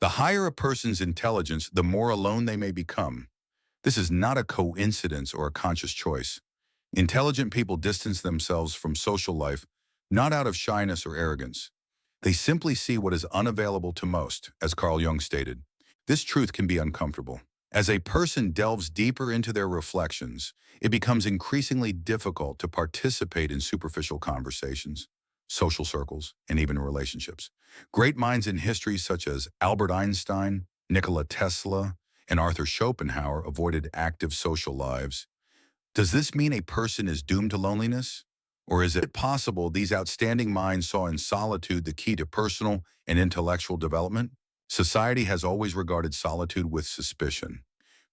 The higher a person's intelligence, the more alone they may become. This is not a coincidence or a conscious choice. Intelligent people distance themselves from social life, not out of shyness or arrogance. They simply see what is unavailable to most, as Carl Jung stated. This truth can be uncomfortable. As a person delves deeper into their reflections, it becomes increasingly difficult to participate in superficial conversations, social circles, and even relationships. Great minds in history such as Albert Einstein, Nikola Tesla, and Arthur Schopenhauer avoided active social lives. Does this mean a person is doomed to loneliness? Or is it possible these outstanding minds saw in solitude the key to personal and intellectual development? Society has always regarded solitude with suspicion.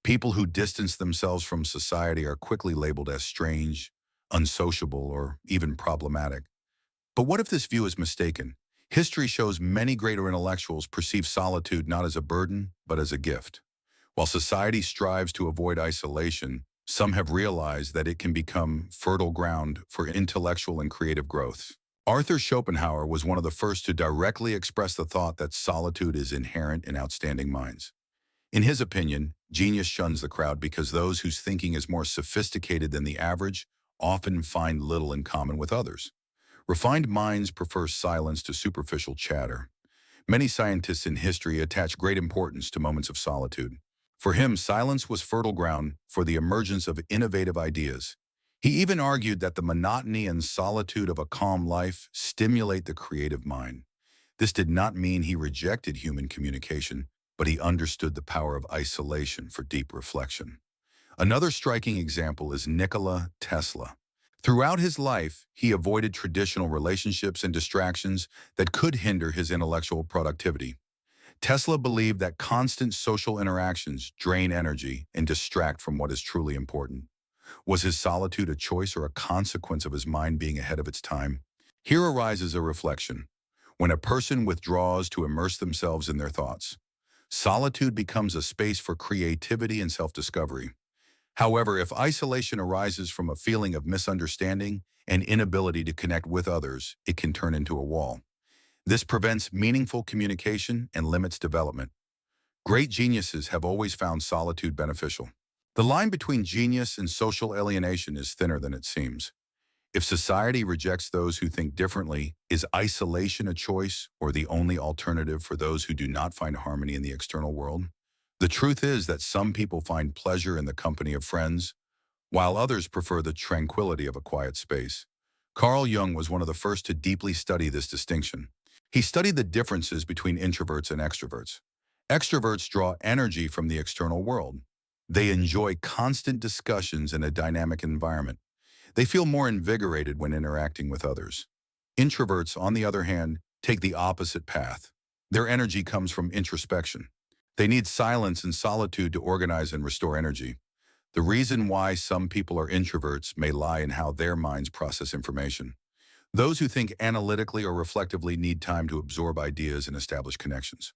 People who distance themselves from society are quickly labeled as strange, unsociable, or even problematic. But what if this view is mistaken? History shows many greater intellectuals perceive solitude not as a burden, but as a gift. While society strives to avoid isolation, some have realized that it can become fertile ground for intellectual and creative growth. Arthur Schopenhauer was one of the first to directly express the thought that solitude is inherent in outstanding minds. In his opinion, genius shuns the crowd because those whose thinking is more sophisticated than the average often find little in common with others. Refined minds prefer silence to superficial chatter. Many scientists in history attach great importance to moments of solitude. For him, silence was fertile ground for the emergence of innovative ideas. He even argued that the monotony and solitude of a calm life stimulate the creative mind. This did not mean he rejected human communication, but he understood the power of isolation for deep reflection. Another striking example is Nikola Tesla. Throughout his life, he avoided traditional relationships and distractions that could hinder his intellectual productivity. Tesla believed that constant social interactions drain energy and distract from what is truly important. Was his solitude a choice or a consequence of his mind being ahead of its time? Here arises a reflection. When a person withdraws to immerse themselves in their thoughts, solitude becomes a space for creativity and self-discovery. However, if isolation arises from a feeling of misunderstanding and inability to connect with others, it can turn into a wall. This prevents meaningful communication and limits development. Great geniuses have always found solitude beneficial. The line between genius and social alienation is thinner than it seems. If society rejects those who think differently, is isolation a choice or the only alternative for those who do not find harmony in the external world? The truth is that some people find pleasure in the company of friends, while others prefer the tranquility of a quiet space. Carl Jung was one of the first to deeply study this distinction. He studied the differences between introverts and extroverts. Extroverts draw energy from the external world. They enjoy constant discussions in a dynamic environment. They feel more invigorated when interacting with others. Introverts, on the other hand, take the opposite path. Their energy comes from introspection. They need silence and solitude to organize and restore energy. The reason why some people are introverts may lie in how their minds process information. Those who think analytically or reflectively need time to absorb ideas and establish connections.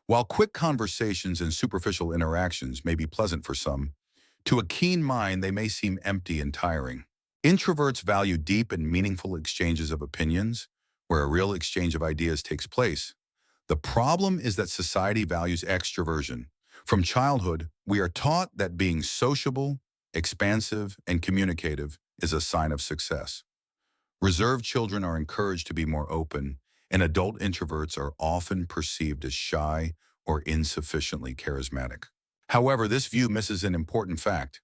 While quick conversations and superficial interactions may be pleasant for some, to a keen mind they may seem empty and tiring. Introverts value deep and meaningful exchanges of opinions, where a real exchange of ideas takes place. The problem is that society values extroversion. From childhood, we are taught that being sociable, expansive, and communicative is a sign of success. Reserved children are encouraged to be more open, and adult introverts are often perceived as shy or insufficiently charismatic. However, this view misses an important fact.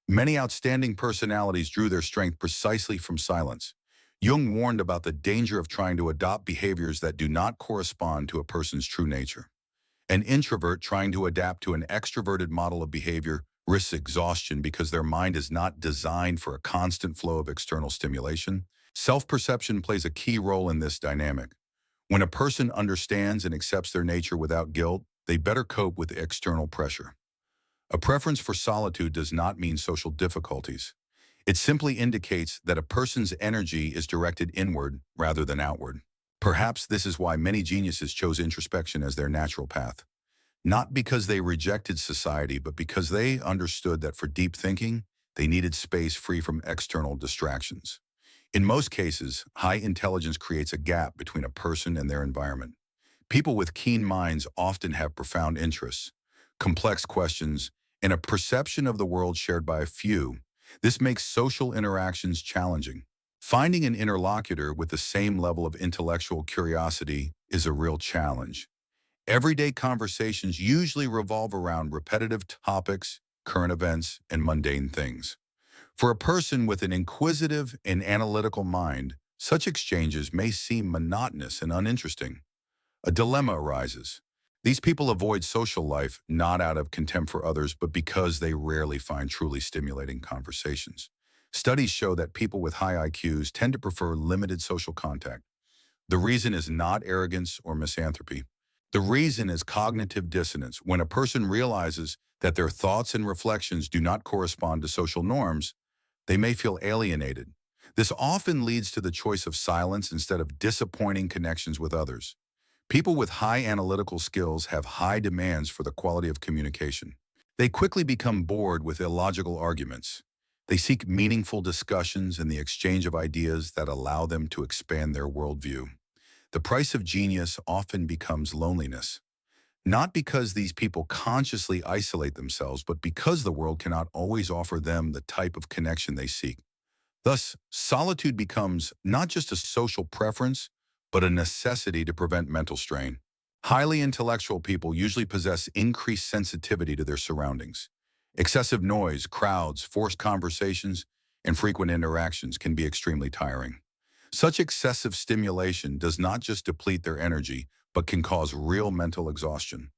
Many outstanding personalities drew their strength precisely from silence. Jung warned about the danger of trying to adopt behaviors that do not correspond to a person's true nature. An introvert trying to adapt to an extroverted model of behavior risks exhaustion because their mind is not designed for a constant flow of external stimulation. Self-perception plays a key role in this dynamic. When a person understands and accepts their nature without guilt, they better cope with external pressure. A preference for solitude does not mean social difficulties. It simply indicates that a person's energy is directed inward rather than outward. Perhaps this is why many geniuses chose introspection as their natural path. Not because they rejected society, but because they understood that for deep thinking, they needed space free from external distractions. In most cases, high intelligence creates a gap between a person and their environment. People with keen minds often have profound interests, complex questions, and a perception of the world shared by a few. This makes social interactions challenging. Finding an interlocutor with the same level of intellectual curiosity is a real challenge. Everyday conversations usually revolve around repetitive topics, current events, and mundane things. For a person with an inquisitive and analytical mind, such exchanges may seem monotonous and uninteresting. A dilemma arises. These people avoid social life not out of contempt for others, but because they rarely find truly stimulating conversations. Studies show that people with high IQs tend to prefer limited social contact. The reason is not arrogance or misanthropy. The reason is cognitive dissonance. When a person realizes that their thoughts and reflections do not correspond to social norms, they may feel alienated. This often leads to the choice of silence instead of disappointing connections with others. People with high analytical skills have high demands for the quality of communication. They quickly become bored with illogical arguments. They seek meaningful discussions and the exchange of ideas that allow them to expand their worldview. The price of genius often becomes loneliness, not because these people consciously isolate themselves, but because the world cannot always offer them the type of connection they seek. Thus, solitude becomes not just a social preference, but a necessity to prevent mental strain. Highly intellectual people usually possess increased sensitivity to their surroundings. Excessive noise, crowds, forced conversations, and frequent interactions can be extremely tiring. Such excessive stimulation does not just deplete their energy, but can cause real mental exhaustion.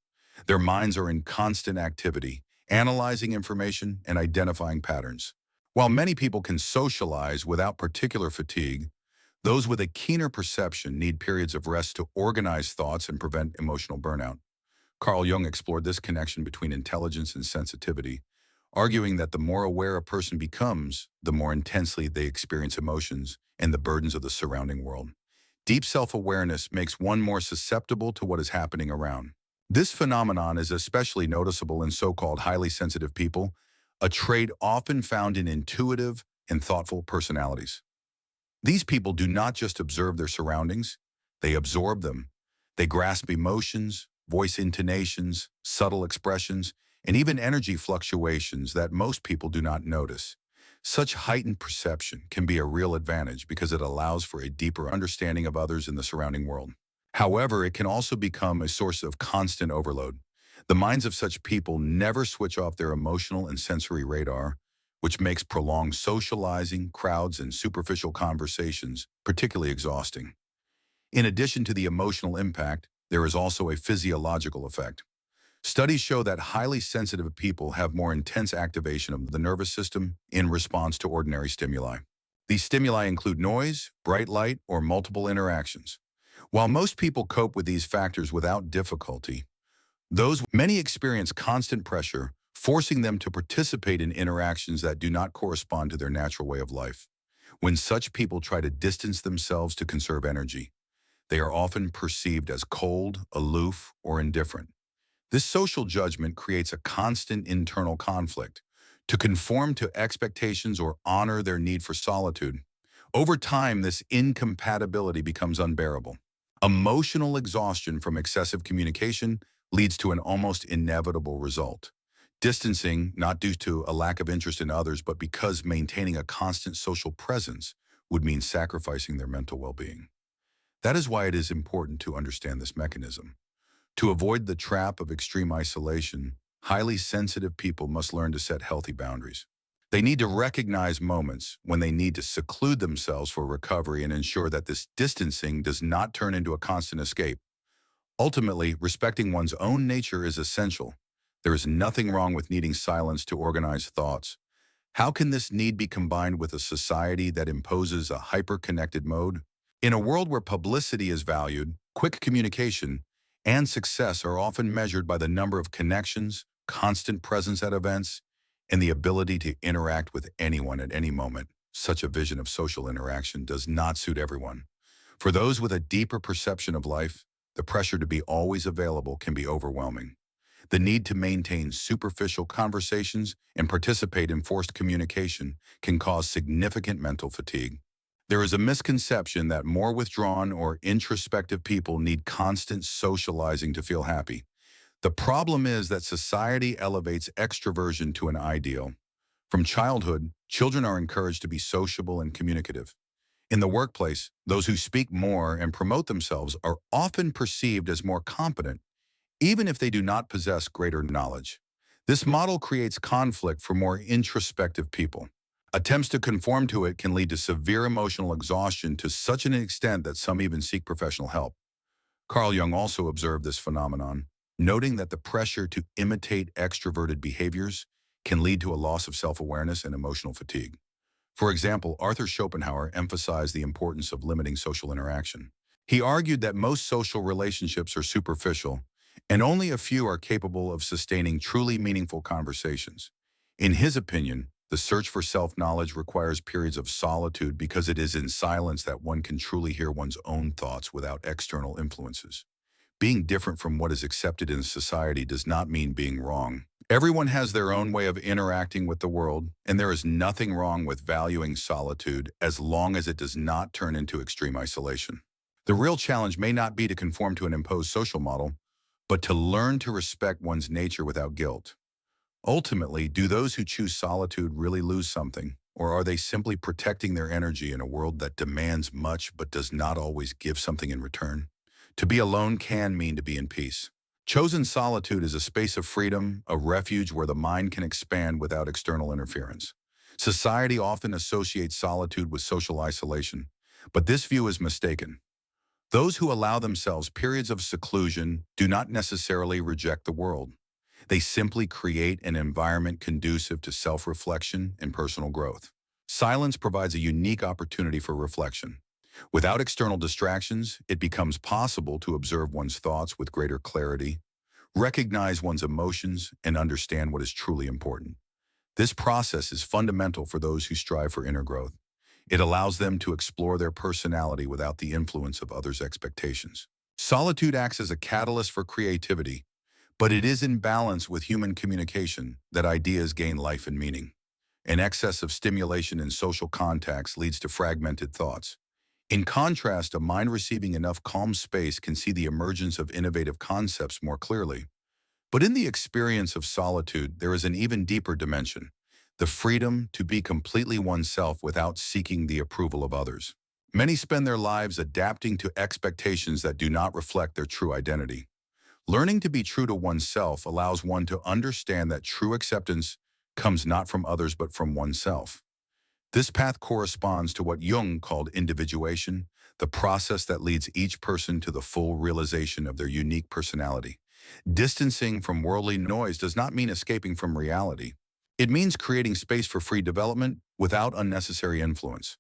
Their minds are in constant activity, analyzing information and identifying patterns. While many people can socialize without particular fatigue, those with a keener perception need periods of rest to organize thoughts and prevent emotional burnout. Carl Jung explored this connection between intelligence and sensitivity, arguing that the more aware a person becomes, the more intensely they experience emotions and the burdens of the surrounding world. Deep self-awareness makes one more susceptible to what is happening around. This phenomenon is especially noticeable in so-called highly sensitive people, a trait often found in intuitive and thoughtful personalities. These people do not just observe their surroundings, they absorb them. They grasp emotions, voice intonations, subtle expressions, and even energy fluctuations that most people do not notice. Such heightened perception can be a real advantage because it allows for a deeper understanding of others in the surrounding world. However, it can also become a source of constant overload. The minds of such people never switch off their emotional and sensory radar, which makes prolonged socializing, crowds, and superficial conversations particularly exhausting. In addition to the emotional impact, there is also a physiological effect. Studies show that highly sensitive people have more intense activation of the nervous system in response to ordinary stimuli. These stimuli include noise, bright light, or multiple interactions. While most people cope with these factors without difficulty, many experience constant pressure, forcing them to participate in interactions that do not correspond to their natural way of life. When such people try to distance themselves to conserve energy, they are often perceived as cold, aloof, or indifferent. This social judgment creates a constant internal conflict to conform to expectations or honor their need for solitude. Over time, this incompatibility becomes unbearable. Emotional exhaustion from excessive communication leads to an almost inevitable result. Distancing, not due to a lack of interest in others, but because maintaining a constant social presence would mean sacrificing their mental well-being. That is why it is important to understand this mechanism. To avoid the trap of extreme isolation, highly sensitive people must learn to set healthy boundaries. They need to recognize moments when they need to seclude themselves for recovery and ensure that this distancing does not turn into a constant escape. Ultimately, respecting one's own nature is essential. There is nothing wrong with needing silence to organize thoughts. How can this need be combined with a society that imposes a hyper-connected mode? In a world where publicity is valued, quick communication and success are often measured by the number of connections, constant presence at events, and the ability to interact with anyone at any moment. Such a vision of social interaction does not suit everyone. For those with a deeper perception of life, the pressure to be always available can be overwhelming. The need to maintain superficial conversations and participate in forced communication can cause significant mental fatigue. There is a misconception that more withdrawn or introspective people need constant socializing to feel happy. The problem is that society elevates extroversion to an ideal. From childhood, children are encouraged to be sociable and communicative. In the workplace, those who speak more and promote themselves are often perceived as more competent, even if they do not possess greater knowledge. This model creates conflict for more introspective people. Attempts to conform to it can lead to severe emotional exhaustion to such an extent that some even seek professional help. Carl Jung also observed this phenomenon, noting that the pressure to imitate extroverted behaviors can lead to a loss of self-awareness and emotional fatigue. For example, Arthur Schopenhauer emphasized the importance of limiting social interaction. He argued that most social relationships are superficial, and only a few are capable of sustaining truly meaningful conversations. In his opinion, the search for self-knowledge requires periods of solitude because it is in silence that one can truly hear one's own thoughts without external influences. Being different from what is accepted in society does not mean being wrong. Everyone has their own way of interacting with the world, and there is nothing wrong with valuing solitude as long as it does not turn into extreme isolation. The real challenge may not be to conform to an imposed social model, but to learn to respect one's nature without guilt. Ultimately, do those who choose solitude really lose something, or are they simply protecting their energy in a world that demands much but does not always give something in return? To be alone can mean to be in peace. Chosen solitude is a space of freedom, a refuge where the mind can expand without external interference. Society often associates solitude with social isolation, but this view is mistaken. Those who allow themselves periods of seclusion do not necessarily reject the world. They simply create an environment conducive to self-reflection and personal growth. Silence provides a unique opportunity for reflection. Without external distractions, it becomes possible to observe one's thoughts with greater clarity, recognize one's emotions, and understand what is truly important. This process is fundamental for those who strive for inner growth. It allows them to explore their personality without the influence of others' expectations. Solitude acts as a catalyst for creativity, but it is in balance with human communication that ideas gain life and meaning. An excess of stimulation in social contacts leads to fragmented thoughts. In contrast, a mind receiving enough calm space can see the emergence of innovative concepts more clearly. But in the experience of solitude, there is an even deeper dimension: the freedom to be completely oneself without seeking the approval of others. Many spend their lives adapting to expectations that do not reflect their true identity. Learning to be true to oneself allows one to understand that true acceptance comes not from others but from oneself. This path corresponds to what Jung called individuation, the process that leads each person to the full realization of their unique personality. Distancing from worldly noise does not mean escaping from reality. It means creating space for free development without unnecessary influence.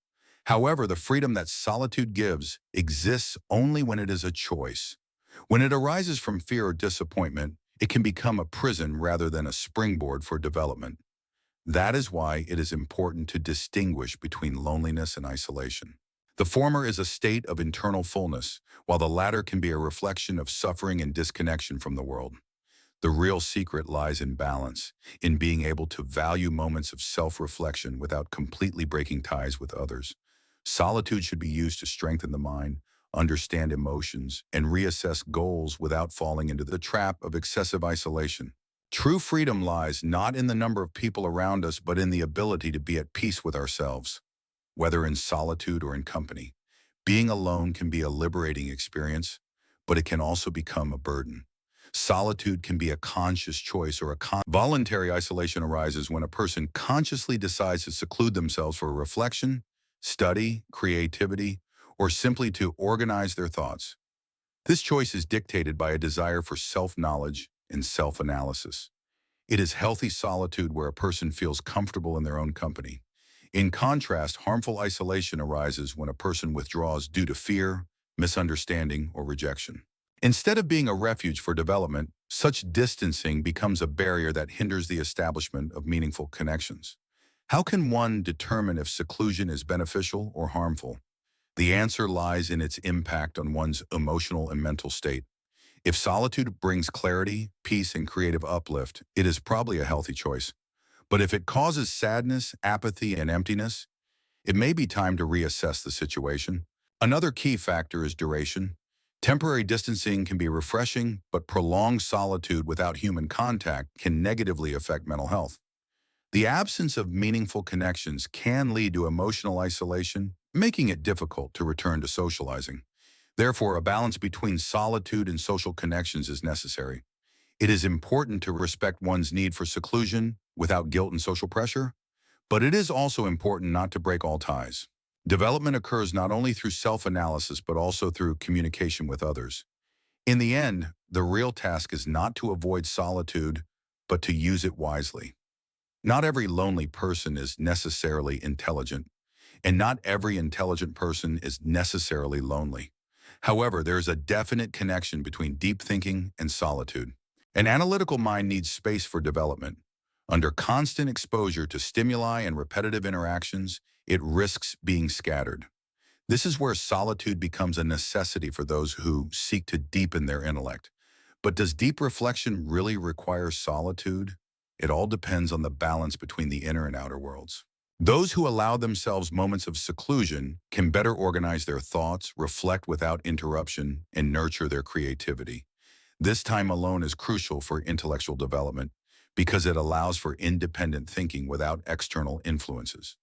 However, the freedom that solitude gives exists only when it is a choice. When it arises from fear or disappointment, it can become a prison rather than a springboard for development. That is why it is important to distinguish between loneliness and isolation. The former is a state of internal fullness, while the latter can be a reflection of suffering and disconnection from the world. The real secret lies in balance, in being able to value moments of self-reflection without completely breaking ties with others. Solitude should be used to strengthen the mind, understand emotions, and reassess goals without falling into the trap of excessive isolation. True freedom lies not in the number of people around us, but in the ability to be at peace with ourselves, whether in solitude or in company. Being alone can be a liberating experience, but it can also become a burden. Solitude can be a conscious choice or voluntary isolation arises when a person consciously decides to seclude themselves for reflection, study, creativity, or simply to organize their thoughts. This choice is dictated by a desire for self-knowledge and self-analysis. It is healthy solitude where a person feels comfortable in their own company. In contrast, harmful isolation arises when a person withdraws due to fear, misunderstanding, or rejection. Instead of being a refuge for development, such distancing becomes a barrier that hinders the establishment of meaningful connections. How can one determine if seclusion is beneficial or harmful? The answer lies in its impact on one's emotional and mental state. If solitude brings clarity, peace, and creative uplift, it is probably a healthy choice. But if it causes sadness, apathy, and emptiness, it may be time to reassess the situation. Another key factor is duration. Temporary distancing can be refreshing, but prolonged solitude without human contact can negatively affect mental health. The absence of meaningful connections can lead to emotional isolation, making it difficult to return to socializing. Therefore, a balance between solitude and social connections is necessary. It is important to respect one's need for seclusion without guilt and social pressure, but it is also important not to break all ties. Development occurs not only through self-analysis but also through communication with others. In the end, the real task is not to avoid solitude, but to use it wisely. Not every lonely person is necessarily intelligent, and not every intelligent person is necessarily lonely. However, there is a definite connection between deep thinking and solitude. An analytical mind needs space for development. Under constant exposure to stimuli and repetitive interactions, it risks being scattered. This is where solitude becomes a necessity for those who seek to deepen their intellect. But does deep reflection really require solitude? It all depends on the balance between the inner and outer worlds. Those who allow themselves moments of seclusion can better organize their thoughts, reflect without interruption, and nurture their creativity. This time alone is crucial for intellectual development because it allows for independent thinking without external influences.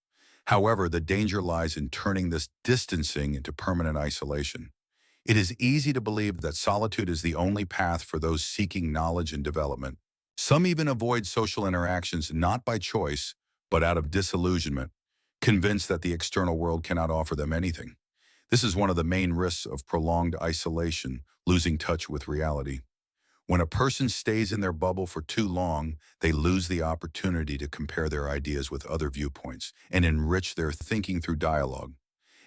However, the danger lies in turning this distancing into permanent isolation. It is easy to believe that solitude is the only path for those seeking knowledge and development. Some even avoid social interactions not by choice, but out of disillusionment, convinced that the external world cannot offer them anything. This is one of the main risks of prolonged isolation, losing touch with reality. When a person stays in their bubble for too long, they lose the opportunity to compare their ideas with other viewpoints and enrich their thinking through dialogue.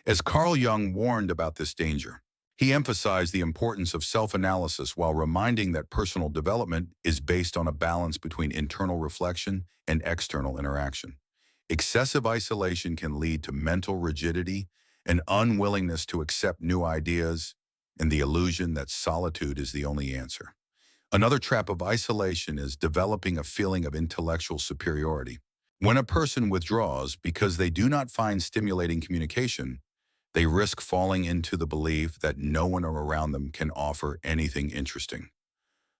As Carl Jung warned about this danger, he emphasized the importance of self-analysis while reminding that personal development is based on a balance between internal reflection and external interaction. Excessive isolation can lead to mental rigidity, an unwillingness to accept new ideas, and the illusion that solitude is the only answer. Another trap of isolation is developing a feeling of intellectual superiority. When a person withdraws because they do not find stimulating communication, they risk falling into the belief that no one around them can offer anything interesting.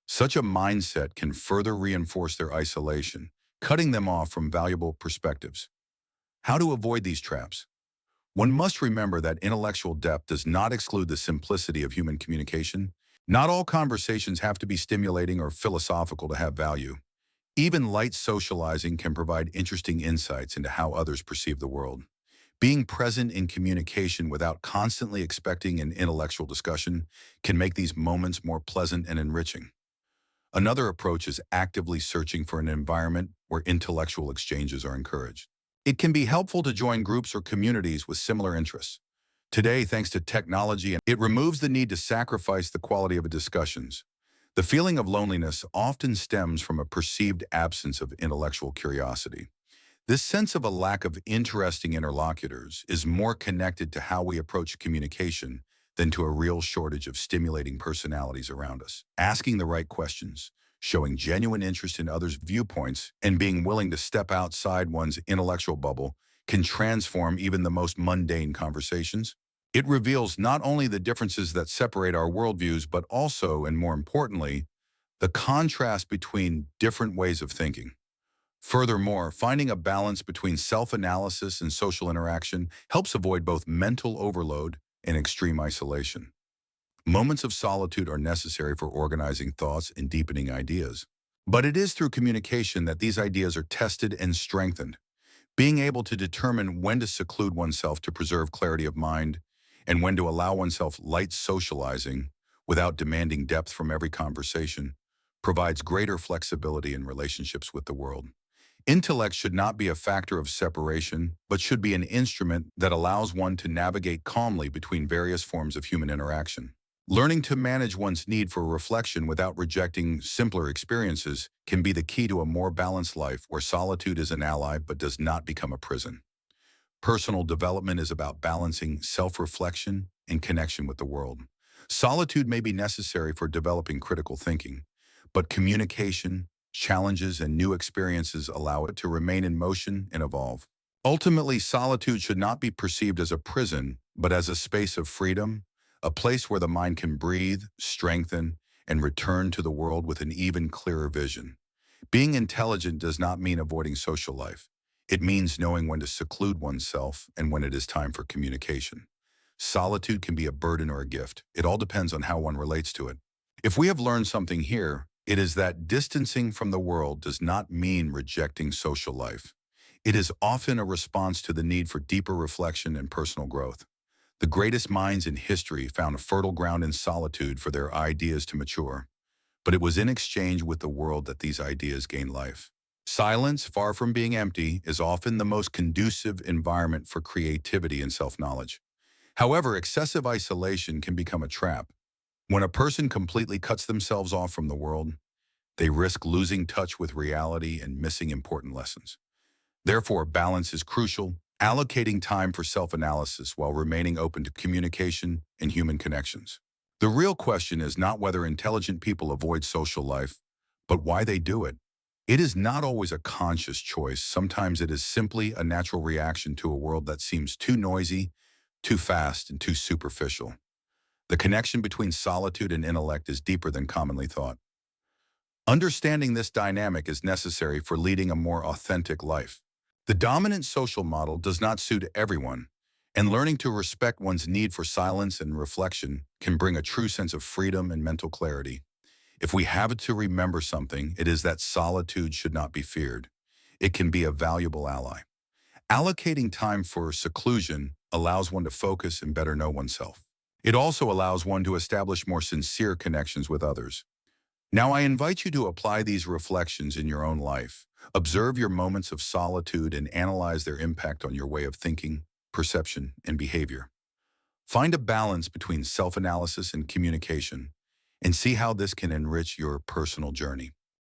Such a mindset can further reinforce their isolation, cutting them off from valuable perspectives. How to avoid these traps? One must remember that intellectual depth does not exclude the simplicity of human communication. Not all conversations have to be stimulating or philosophical to have value. Even light socializing can provide interesting insights into how others perceive the world. Being present in communication without constantly expecting an intellectual discussion can make these moments more pleasant and enriching. Another approach is actively searching for an environment where intellectual exchanges are encouraged. It can be helpful to join groups or communities with similar interests. Today, thanks to technology, it removes the need to sacrifice the quality of discussions. The feeling of loneliness often stems from a perceived absence of intellectual curiosity. This sense of a lack of interesting interlocutors is more connected to how we approach communication than to a real shortage of stimulating personalities around us. Asking the right questions, showing genuine interest in others' viewpoints, and being willing to step outside one's intellectual bubble can transform even the most mundane conversations. It reveals not only the differences that separate our worldviews, but also, and more importantly, the contrast between different ways of thinking. Furthermore, finding a balance between self-analysis and social interaction helps avoid both mental overload and extreme isolation. Moments of solitude are necessary for organizing thoughts and deepening ideas. But it is through communication that these ideas are tested and strengthened. Being able to determine when to seclude oneself to preserve clarity of mind and when to allow oneself light socializing without demanding depth from every conversation provides greater flexibility in relationships with the world. Intellect should not be a factor of separation, but should be an instrument that allows one to navigate calmly between various forms of human interaction. Learning to manage one's need for reflection without rejecting simpler experiences can be the key to a more balanced life where solitude is an ally but does not become a prison. Personal development is about balancing self-reflection and connection with the world. Solitude may be necessary for developing critical thinking, but communication, challenges, and new experiences allow it to remain in motion and evolve. Ultimately, solitude should not be perceived as a prison, but as a space of freedom, a place where the mind can breathe, strengthen, and return to the world with an even clearer vision. Being intelligent does not mean avoiding social life. It means knowing when to seclude oneself and when it is time for communication. Solitude can be a burden or a gift. It all depends on how one relates to it. If we have learned something here, it is that distancing from the world does not mean rejecting social life. It is often a response to the need for deeper reflection and personal growth. The greatest minds in history found a fertile ground in solitude for their ideas to mature, but it was in exchange with the world that these ideas gained life. Silence, far from being empty, is often the most conducive environment for creativity and self-knowledge. However, excessive isolation can become a trap. When a person completely cuts themselves off from the world, they risk losing touch with reality and missing important lessons. Therefore, balance is crucial, allocating time for self-analysis while remaining open to communication and human connections. The real question is not whether intelligent people avoid social life, but why they do it. It is not always a conscious choice. Sometimes it is simply a natural reaction to a world that seems too noisy, too fast, and too superficial. The connection between solitude and intellect is deeper than commonly thought. Understanding this dynamic is necessary for leading a more authentic life. The dominant social model does not suit everyone, and learning to respect one's need for silence and reflection can bring a true sense of freedom and mental clarity. If we have to remember something, it is that solitude should not be feared. It can be a valuable ally. Allocating time for seclusion allows one to focus and better know oneself. It also allows one to establish more sincere connections with others. Now, I invite you to apply these reflections in your own life. Observe your moments of solitude and analyze their impact on your way of thinking, perception, and behavior. Find a balance between self-analysis and communication, and see how this can enrich your personal journey.